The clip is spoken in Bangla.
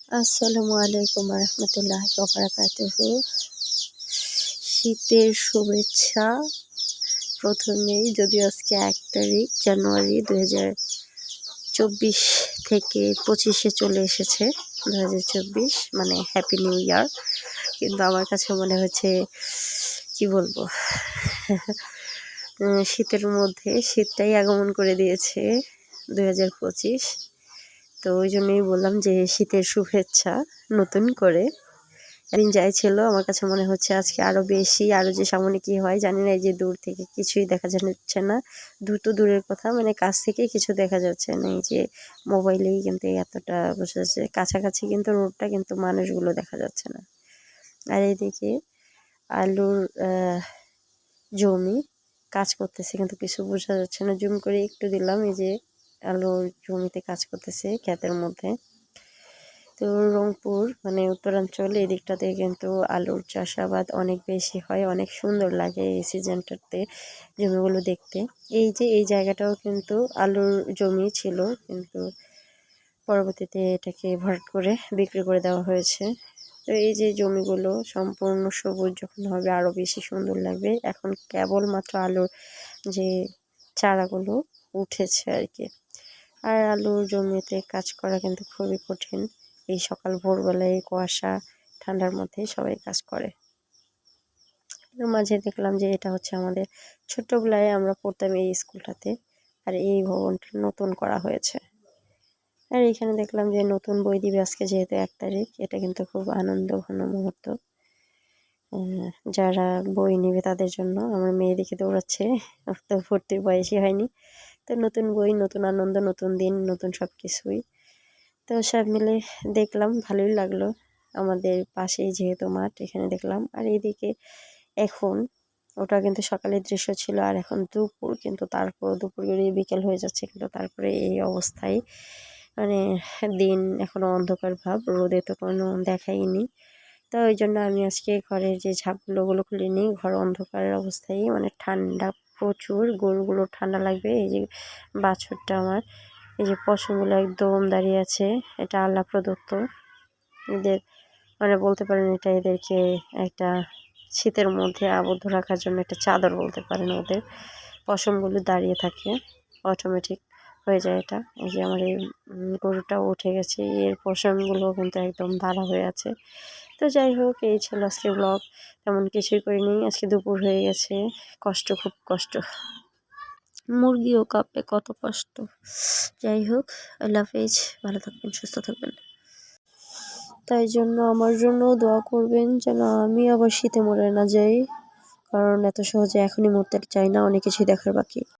আসসালামু আলাইকুম রহমতুল্লাহি ওয়া বারাকাতুহু। শীতের শুভেচ্ছা। প্রথমেই যদিও আজকে ১ তারিখ জানুয়ারি ২০২৪ থেকে ২৫-এ চলে এসেছে ২০২৪, মানে হ্যাপি নিউ ইয়ার। কিন্তু আমার কাছে মনে হচ্ছে কি বলবো শীতের মধ্যে শীতটাই আগমন করে দিয়েছে ২০২৫। তো ওই জন্যই বললাম যে শীতের শুভেচ্ছা নতুন করে। দিন যাই ছিল, আমার কাছে মনে হচ্ছে আজকে আরও বেশি, আরও যে সামনে কী হয় জানি না। এই যে দূর থেকে কিছুই দেখা যাচ্ছে না, দূর তো দূরের কথা, মানে কাছ থেকে কিছু দেখা যাচ্ছে না। এই যে মোবাইলেই কিন্তু এতটা বোঝা যাচ্ছে, কাছাকাছি কিন্তু রোডটা, কিন্তু মানুষগুলো দেখা যাচ্ছে না। আর এইদিকে আলুর জমি কাজ করতেছে, কিন্তু কিছু বোঝা যাচ্ছে না। জুম করে একটু দিলাম, এই যে আলুর জমিতে কাজ করতেছে ক্ষেতের মধ্যে। তো রংপুর মানে উত্তরাঞ্চল, এই দিকটাতে কিন্তু আলুর চাষাবাদ অনেক বেশি হয়, অনেক সুন্দর লাগে এই সিজনটাতে জমিগুলো দেখতে। এই যে এই জায়গাটাও কিন্তু আলুর জমি ছিল, কিন্তু পরবর্তীতে এটাকে ভরাট করে বিক্রি করে দেওয়া হয়েছে। তো এই যে জমিগুলো সম্পূর্ণ সবুজ যখন হবে আরও বেশি সুন্দর লাগবে। এখন কেবলমাত্র আলুর যে চারাগুলো উঠেছে আর কি। আর আলুর জমিতে কাজ করা কিন্তু খুবই কঠিন। এই সকাল ভোরবেলায় কুয়াশা ঠান্ডার মধ্যে সবাই কাজ করে। মাঝে দেখলাম যে এটা হচ্ছে আমাদের ছোট্টবেলায় আমরা পড়তাম এই স্কুলটাতে, আর এই ভবনটা নতুন করা হয়েছে। আর এখানে দেখলাম যে নতুন বই দিবে আজকে, যেহেতু ১ তারিখ, এটা কিন্তু খুব আনন্দ ঘন মুহূর্ত। যারা বই নেবে তাদের জন্য। আমার মেয়ে দেখে দৌড়াচ্ছে, তো ভর্তির বয়সই হয়নি। তো নতুন বই, নতুন আনন্দ, নতুন দিন, নতুন সব কিছুই। তো সব মিলে দেখলাম, ভালোই লাগলো। আমাদের পাশেই যেহেতু মাঠ, এখানে দেখলাম। আর এইদিকে এখন ওটা কিন্তু সকালের দৃশ্য ছিল, আর এখন দুপুর, কিন্তু তারপর দুপুর গড়িয়ে বিকেল হয়ে যাচ্ছে, কিন্তু তারপরে এই অবস্থায়, মানে দিন এখনও অন্ধকার ভাব, রোদে তো কোনো দেখাইনি। তো ওই জন্য আমি আজকে ঘরের যে ঝাঁপগুলো খুলে নিই, ঘর অন্ধকারের অবস্থায়, মানে ঠান্ডা প্রচুর, গরুগুলো ঠান্ডা লাগবে। এই যে বাছুরটা আমার, এই যে পশমগুলো একদম দাঁড়িয়ে আছে, এটা আল্লাহ প্রদত্ত। এদের মানে বলতে পারেন এটা এদেরকে একটা শীতের মধ্যে আবদ্ধ রাখার জন্য একটা চাদর বলতে পারেন। ওদের পশমগুলো দাঁড়িয়ে থাকে, অটোমেটিক হয়ে যায় এটা। এই যে আমার এই গরুটাও উঠে গেছে, এর পশমগুলো কিন্তু একদম দাঁড়া হয়ে আছে। তো যাই হোক, এই ছিল আজকে ব্লগ। তেমন কিছুই করিনি, আজকে দুপুর হয়ে গেছে, কষ্ট, খুব কষ্ট। মুরগিও কাঁপে, কত কষ্ট। যাই হোক, আল্লাহ হাফেজ, ভালো থাকবেন, সুস্থ থাকবেন। তাই জন্য আমার জন্য দোয়া করবেন যেন আমি আবার শীতে মরে না যাই, কারণ এত সহজে এখনই মরতে চাই না, অনেক কিছুই দেখার বাকি।